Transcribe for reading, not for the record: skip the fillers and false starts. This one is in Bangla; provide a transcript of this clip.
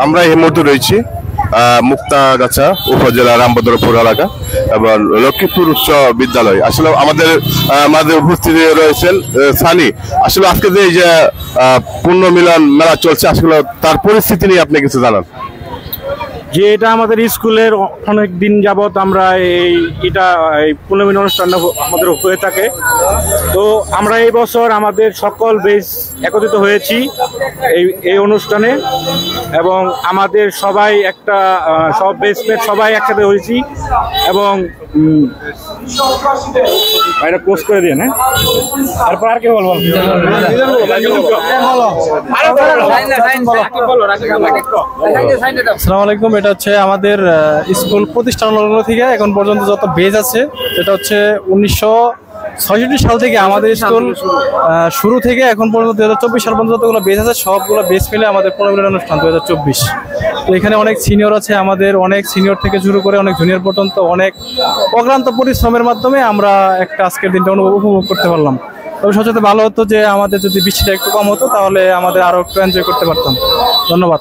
আমরা এই মুহূর্তে রয়েছি মুক্তাগাছা উপজেলা রামভদ্রপুর এলাকা এবং লক্ষ্মীপুর উচ্চ বিদ্যালয়। আসলে আমাদের মাঝে উপস্থিতি রয়েছেন সানি। আসলে আজকে যে এই যে পূর্ণ মিলন মেলা চলছে, আসলে তার পরিস্থিতি নিয়ে আপনি কিছু জানান। যে এটা আমাদের স্কুলের অনেক দিন যাবত আমরা এটা পুনর্মিলন অনুষ্ঠানটা আমাদের হয়ে থাকে। তো আমরা এই বছর আমাদের সকল বেচ একত্রিত হয়েছি এই অনুষ্ঠানে, এবং আমাদের সবাই একটা সব বেচমেট সবাই একসাথে হয়েছি। এবং এটা পোস্ট করে দিয়ে, হ্যাঁ, তারপর আর কি বলবো। আসসালামু আলাইকুম। এটা হচ্ছে আমাদের স্কুল প্রতিষ্ঠান থেকে এখন পর্যন্ত যত বেজ আছে, এটা হচ্ছে 1966 সাল থেকে আমাদের স্কুল শুরু থেকে এখন পর্যন্ত 2024 সাল পর্যন্ত যতগুলো বেজ আছে সবগুলো বেজ মিলে আমাদের পুনর্মিলন অনুষ্ঠান 2024। তো এখানে অনেক সিনিয়র আছে, আমাদের অনেক সিনিয়র থেকে শুরু করে অনেক জুনিয়র পর্যন্ত অনেক অক্লান্ত পরিশ্রমের মাধ্যমে আমরা একটা আজকের দিনটা উপভোগ করতে পারলাম। তবে সবচেয়ে ভালো হতো যে আমাদের যদি বৃষ্টিটা একটু কম হতো, তাহলে আমাদের আরো একটু এনজয় করতে পারতাম। ধন্যবাদ।